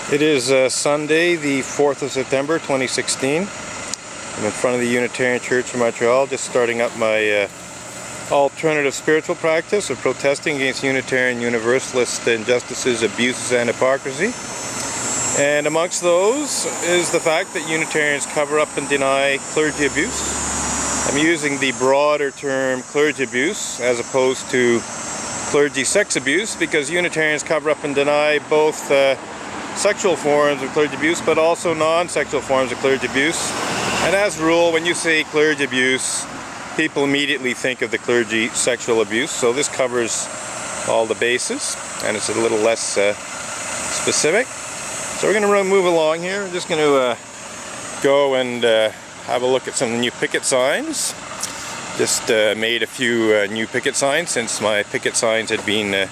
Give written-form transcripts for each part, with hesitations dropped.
It is Sunday, the 4th of September 2016. I'm in front of the Unitarian Church in Montreal, just starting up my alternative spiritual practice of protesting against Unitarian Universalist injustices, abuses, and hypocrisy. And amongst those is the fact that Unitarians cover up and deny clergy abuse. I'm using the broader term clergy abuse as opposed to clergy sex abuse, because Unitarians cover up and deny both sexual forms of clergy abuse, but also non-sexual forms of clergy abuse. And as a rule, when you say clergy abuse, people immediately think of the clergy sexual abuse. So this covers all the bases, and it's a little less specific. So we're going to move along here. I'm just going to go and have a look at some new picket signs. Just made a few new picket signs since my picket signs had been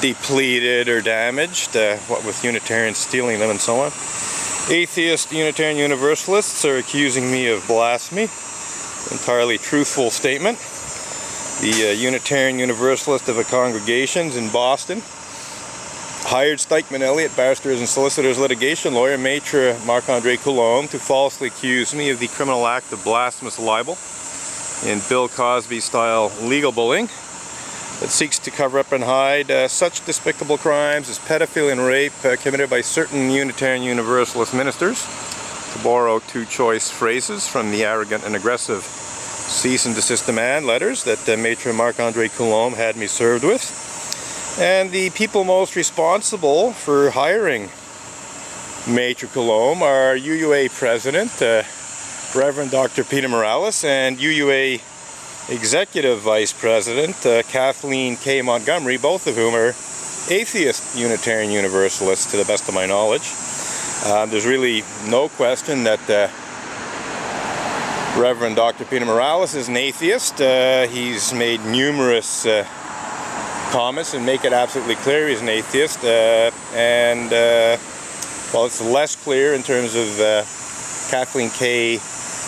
depleted or damaged, what with Unitarians stealing them and so on. Atheist Unitarian Universalists are accusing me of blasphemy. Entirely truthful statement. The Unitarian Universalist of a congregations in Boston hired Stikeman Elliott, barristers and solicitors litigation lawyer, Maitre Marc-Andre Coulombe, to falsely accuse me of the criminal act of blasphemous libel in Bill Cosby-style legal bullying that seeks to cover up and hide such despicable crimes as pedophilia and rape committed by certain Unitarian Universalist ministers, to borrow two choice phrases from the arrogant and aggressive cease and desist demand letters that Maitre Marc-Andre Coulombe had me served with. And the people most responsible for hiring Maitre Coulombe are UUA President Reverend Dr. Peter Morales and UUA Executive Vice President Kathleen K. Montgomery, both of whom are atheist Unitarian Universalists to the best of my knowledge. There's really no question that Reverend Dr. Peter Morales is an atheist. He's made numerous comments and make it absolutely clear he's an atheist. While it's less clear in terms of Kathleen K.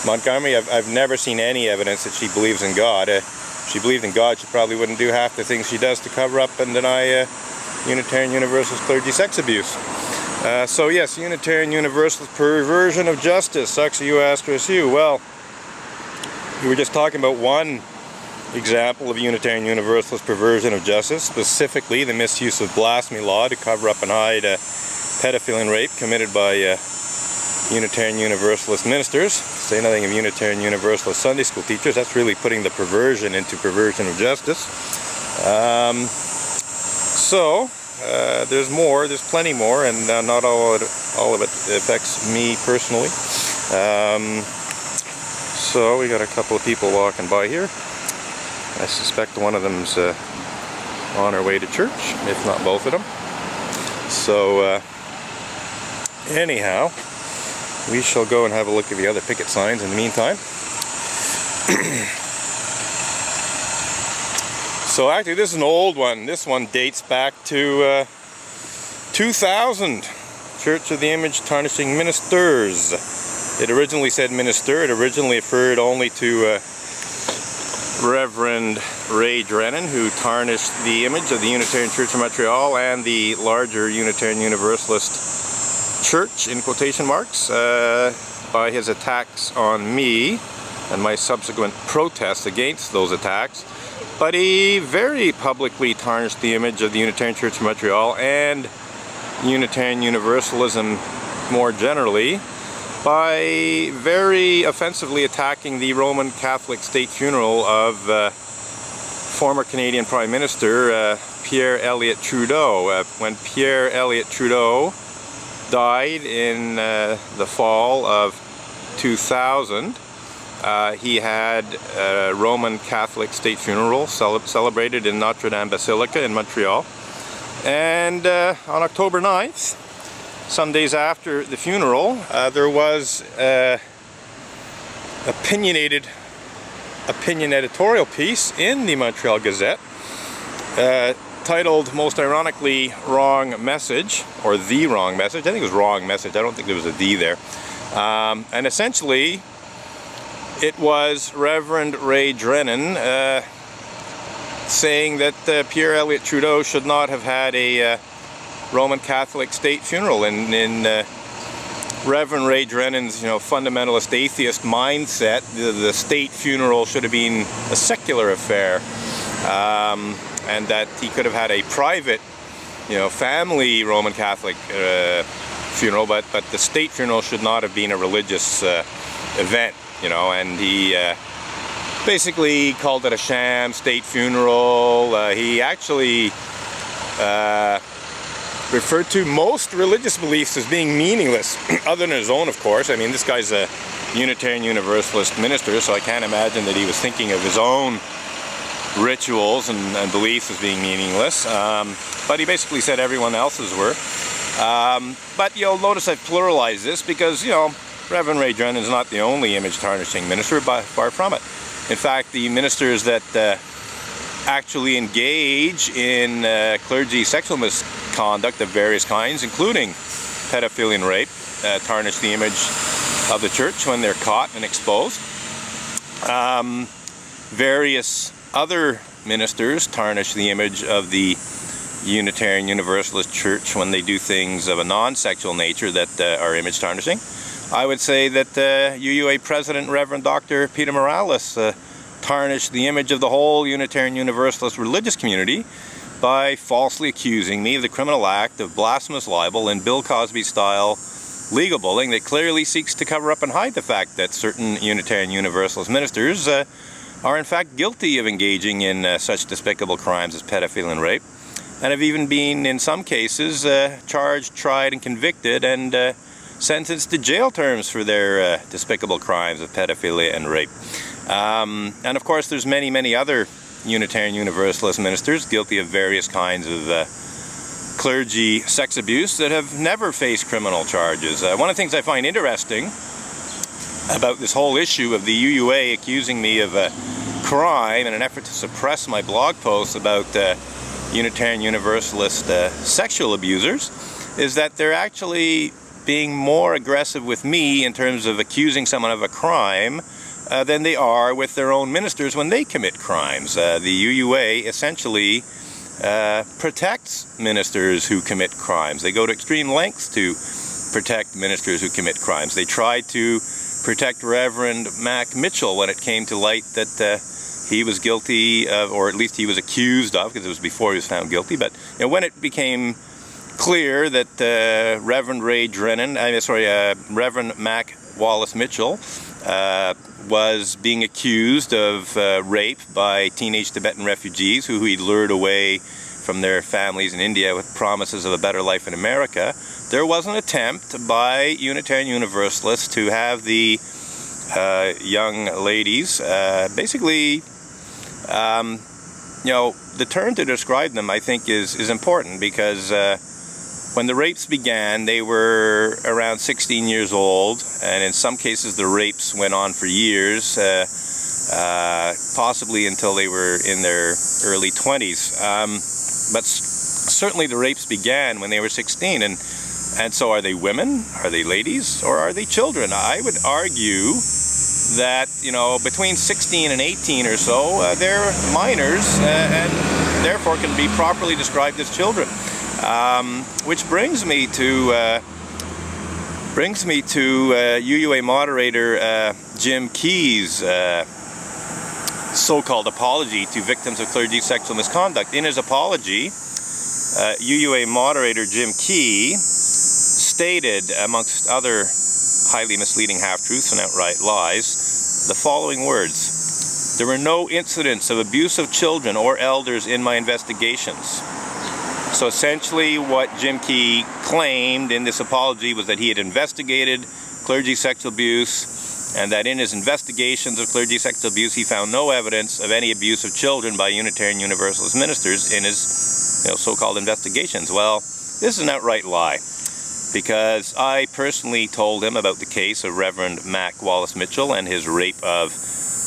Montgomery, I've never seen any evidence that she believes in God. If she believed in God, she probably wouldn't do half the things she does to cover up and deny Unitarian Universalist clergy sex abuse. So yes, Unitarian Universalist perversion of justice. Sucks you, asterisk you. Well, we were just talking about one example of Unitarian Universalist perversion of justice, specifically the misuse of blasphemy law to cover up and hide pedophilia and rape committed by Unitarian Universalist ministers. Say nothing of Unitarian Universalist Sunday school teachers. That's really putting the perversion into perversion of justice. There's more, there's plenty more, and not all of it affects me personally. So we got a couple of people walking by here. I suspect one of them's on her way to church, if not both of them. So anyhow, we shall go and have a look at the other picket signs in the meantime. So actually this is an old one. This one dates back to 2000. Church of the Image Tarnishing Ministers. It originally said minister. It originally referred only to Reverend Ray Drennan, who tarnished the image of the Unitarian Church of Montreal and the larger Unitarian Universalist Church, in quotation marks, by his attacks on me and my subsequent protests against those attacks. But he very publicly tarnished the image of the Unitarian Church of Montreal and Unitarian Universalism more generally by very offensively attacking the Roman Catholic state funeral of former Canadian Prime Minister Pierre Elliott Trudeau. When Pierre Elliott Trudeau died in the fall of 2000, he had a Roman Catholic state funeral celebrated in Notre Dame Basilica in Montreal. And on October 9th, some days after the funeral, there was an opinion editorial piece in the Montreal Gazette titled, most ironically, Wrong Message, or The Wrong Message. I think it was Wrong Message. I don't think there was a D there. And essentially, it was Reverend Ray Drennan saying that Pierre Elliott Trudeau should not have had a Roman Catholic state funeral. In Reverend Ray Drennan's, fundamentalist atheist mindset, the state funeral should have been a secular affair, and that he could have had a private, family Roman Catholic funeral, but the state funeral should not have been a religious event, and he basically called it a sham state funeral. He actually referred to most religious beliefs as being meaningless, other than his own, of course. I mean, this guy's a Unitarian Universalist minister, so I can't imagine that he was thinking of his own rituals and beliefs as being meaningless. But he basically said everyone else's were. But you'll notice I've pluralized this because, Reverend Ray Drennan is not the only image-tarnishing minister, but far from it. In fact, the ministers that actually engage in clergy sexual misconduct of various kinds, including pedophilia and rape, tarnish the image of the church when they're caught and exposed. Various other ministers tarnish the image of the Unitarian Universalist Church when they do things of a non-sexual nature that are image tarnishing. I would say that UUA President Reverend Dr. Peter Morales tarnished the image of the whole Unitarian Universalist religious community by falsely accusing me of the criminal act of blasphemous libel and Bill Cosby-style legal bullying that clearly seeks to cover up and hide the fact that certain Unitarian Universalist ministers are in fact guilty of engaging in such despicable crimes as pedophilia and rape, and have even been, in some cases, charged, tried, and convicted, and sentenced to jail terms for their despicable crimes of pedophilia and rape. And of course, there's many, many other Unitarian Universalist ministers guilty of various kinds of clergy sex abuse that have never faced criminal charges. One of the things I find interesting about this whole issue of the UUA accusing me of a crime in an effort to suppress my blog posts about Unitarian Universalist sexual abusers is that they're actually being more aggressive with me in terms of accusing someone of a crime than they are with their own ministers when they commit crimes. The UUA essentially protects ministers who commit crimes. They go to extreme lengths to protect ministers who commit crimes. They tried to protect Reverend Mac Mitchell when it came to light that he was guilty of, or at least he was accused of, because it was before he was found guilty, but when it became clear that Reverend Reverend Mac Wallace Mitchell was being accused of rape by teenage Tibetan refugees who he lured away from their families in India with promises of a better life in America, there was an attempt by Unitarian Universalists to have the young ladies basically, the term to describe them, I think, is important, because when the rapes began, they were around 16 years old, and in some cases the rapes went on for years, possibly until they were in their early 20s. But certainly the rapes began when they were 16, and so are they women, are they ladies, or are they children? I would argue that, between 16 and 18 or so, they're minors, and therefore can be properly described as children. Which brings me to UUA moderator Jim Key's so-called apology to victims of clergy sexual misconduct. In his apology, UUA moderator Jim Key stated, amongst other highly misleading half-truths and outright lies, the following words: "There were no incidents of abuse of children or elders in my investigations." So essentially what Jim Key claimed in this apology was that he had investigated clergy sexual abuse, and that in his investigations of clergy sexual abuse he found no evidence of any abuse of children by Unitarian Universalist ministers in his so-called investigations. Well, this is an outright lie, because I personally told him about the case of Reverend Mac Wallace Mitchell and his rape of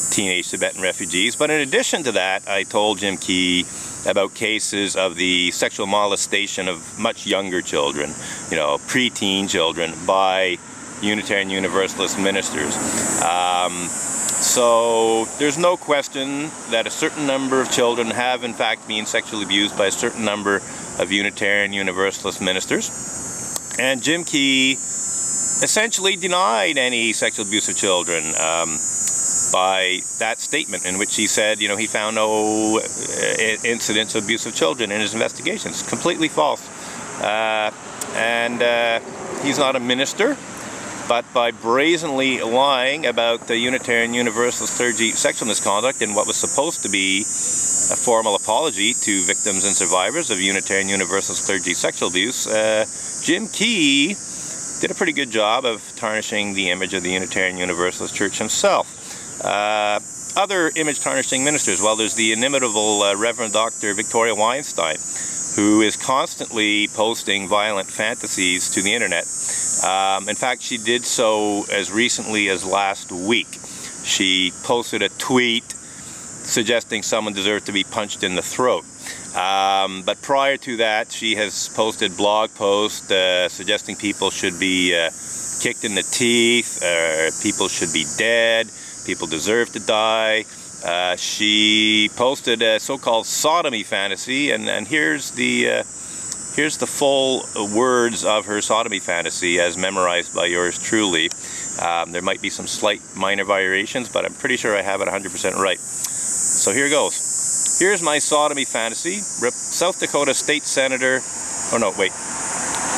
teenage Tibetan refugees. But in addition to that, I told Jim Key about cases of the sexual molestation of much younger children, preteen children, by Unitarian Universalist ministers. So there's no question that a certain number of children have in fact been sexually abused by a certain number of Unitarian Universalist ministers. And Jim Key essentially denied any sexual abuse of children by that statement in which he said, you know, he found no incidents of abuse of children in his investigations. Completely false. He's not a minister, but by brazenly lying about the Unitarian Universalist clergy sexual misconduct in what was supposed to be a formal apology to victims and survivors of Unitarian Universalist clergy sexual abuse, Jim Key did a pretty good job of tarnishing the image of the Unitarian Universalist Church himself. Other image-tarnishing ministers, well, there's the inimitable Reverend Dr. Victoria Weinstein, who is constantly posting violent fantasies to the internet. In fact, she did so as recently as last week. She posted a tweet suggesting someone deserved to be punched in the throat. But prior to that, she has posted blog posts suggesting people should be kicked in the teeth, people should be dead, people deserve to die. She posted a so-called sodomy fantasy, and here's the full words of her sodomy fantasy as memorized by yours truly. There might be some slight minor variations, but I'm pretty sure I have it 100% right. So here goes. Here's my sodomy fantasy. South Dakota State Senator. Oh no, wait.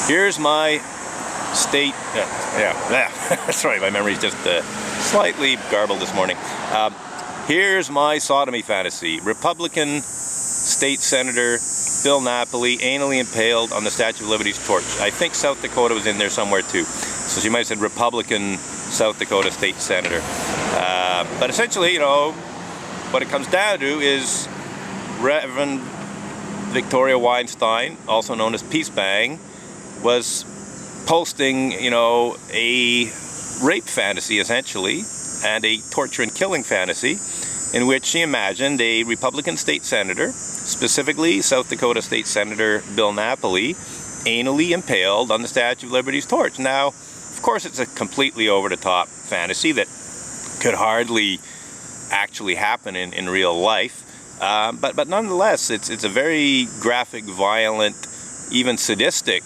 Here's my state. Sorry, my memory's just slightly garbled this morning. Here's my sodomy fantasy. Republican State Senator Bill Napoli anally impaled on the Statue of Liberty's torch. I think South Dakota was in there somewhere too. So she might have said Republican South Dakota State Senator. But essentially, you know, what it comes down to is Reverend Victoria Weinstein, also known as Peace Bang, was posting, you know, a rape fantasy essentially, and a torture and killing fantasy, in which she imagined a Republican state senator, specifically South Dakota State Senator Bill Napoli, anally impaled on the Statue of Liberty's torch. Now, of course, it's a completely over-the-top fantasy that could hardly actually happen in real life, but nonetheless, it's a very graphic, violent, even sadistic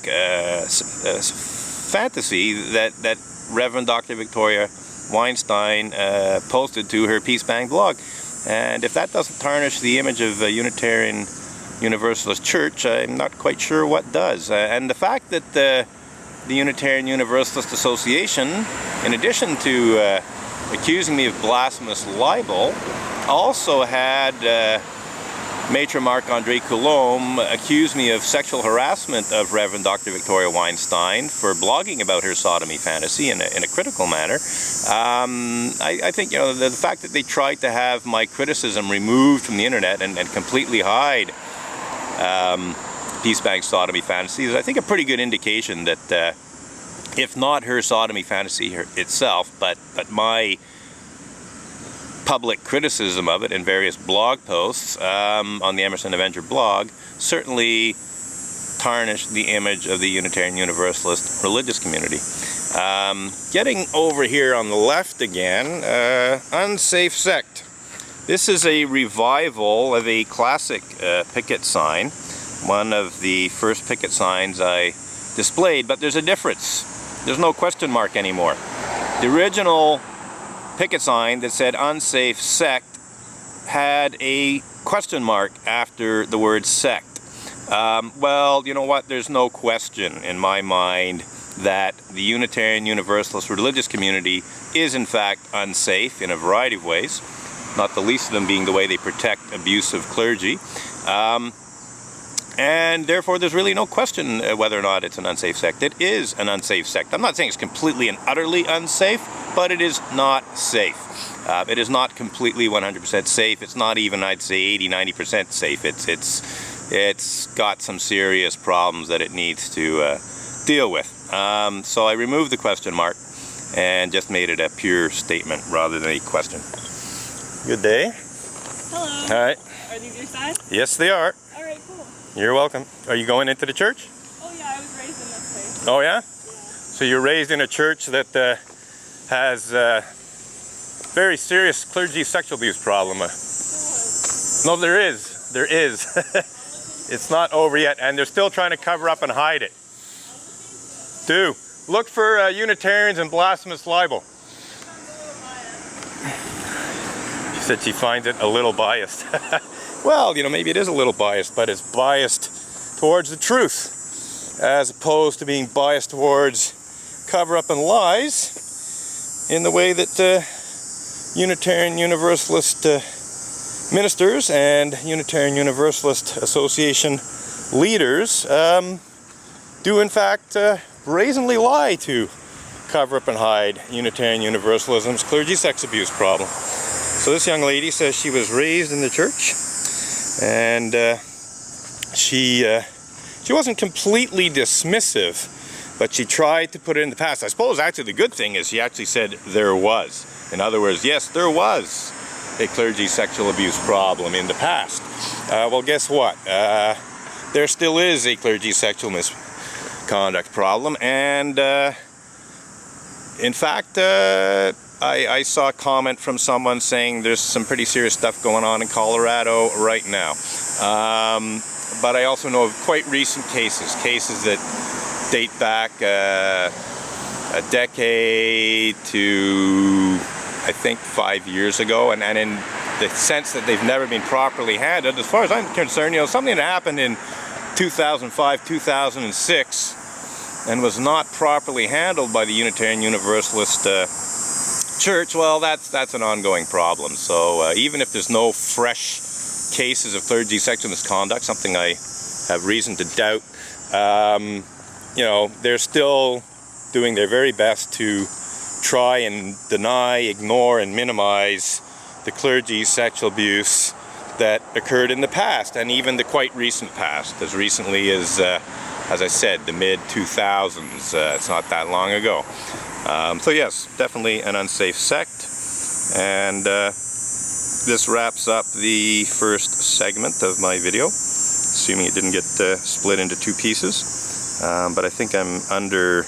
fantasy that Reverend Dr. Victoria Weinstein posted to her Peace Bang blog. And if that doesn't tarnish the image of a Unitarian Universalist Church, I'm not quite sure what does. And the fact that the Unitarian Universalist Association, in addition to accusing me of blasphemous libel, also had Maitre Marc-André Coulombe accused me of sexual harassment of Reverend Dr. Victoria Weinstein for blogging about her sodomy fantasy in a critical manner. I think, you know, the fact that they tried to have my criticism removed from the internet and completely hide Peace Bang's sodomy fantasy is, I think, a pretty good indication that if not her sodomy fantasy itself, but my public criticism of it in various blog posts on the Emerson Avenger blog certainly tarnished the image of the Unitarian Universalist religious community. Getting over here on the left again, unsafe sect. This is a revival of a classic picket sign, one of the first picket signs I displayed, but there's a difference. There's no question mark anymore. The original picket sign that said unsafe sect had a question mark after the word sect. Well, you know what? There's no question in my mind that the Unitarian Universalist religious community is in fact unsafe in a variety of ways, not the least of them being the way they protect abusive clergy. And therefore there's really no question whether or not it's an unsafe sect. It is an unsafe sect. I'm not saying it's completely and utterly unsafe, but it is not safe. It is not completely 100% safe. It's not even, I'd say, 80-90% safe. It's got some serious problems that it needs to deal with. So I removed the question mark and just made it a pure statement rather than a question. Good day. Hello. All right. Are these your signs? Yes, they are. All right, cool. You're welcome. Are you going into the church? Oh yeah, I was raised in this place. Oh yeah? Yeah. So you're raised in a church that has very serious clergy sexual abuse problem. No, there is. There is. It's not over yet, and they're still trying to cover up and hide it. Do. Look for Unitarians and blasphemous libel. She said she finds it a little biased. Well, you know, maybe it is a little biased, but it's biased towards the truth, as opposed to being biased towards cover-up and lies in the way that Unitarian Universalist ministers and Unitarian Universalist Association leaders do in fact brazenly lie to cover up and hide Unitarian Universalism's clergy sex abuse problem. So this young lady says she was raised in the church, and she wasn't completely dismissive, but she tried to put it in the past. I suppose actually the good thing is she actually said there was. In other words, yes, there was a clergy sexual abuse problem in the past. Well, guess what? There still is a clergy sexual misconduct problem, and in fact, I saw a comment from someone saying there's some pretty serious stuff going on in Colorado right now. But I also know of quite recent cases that date back a decade to, I think, 5 years ago, and in the sense that they've never been properly handled. As far as I'm concerned, you know, something that happened in 2005, 2006, and was not properly handled by the Unitarian Universalist Church, well, that's an ongoing problem. So even if there's no fresh cases of clergy sexual misconduct, something I have reason to doubt, you know, they're still doing their very best to try and deny, ignore, and minimize the clergy sexual abuse that occurred in the past, and even the quite recent past, as recently as I said, the mid-2000s. It's not that long ago. So yes, definitely an unsafe sect, and this wraps up the first segment of my video, assuming it didn't get split into two pieces, but I think I'm under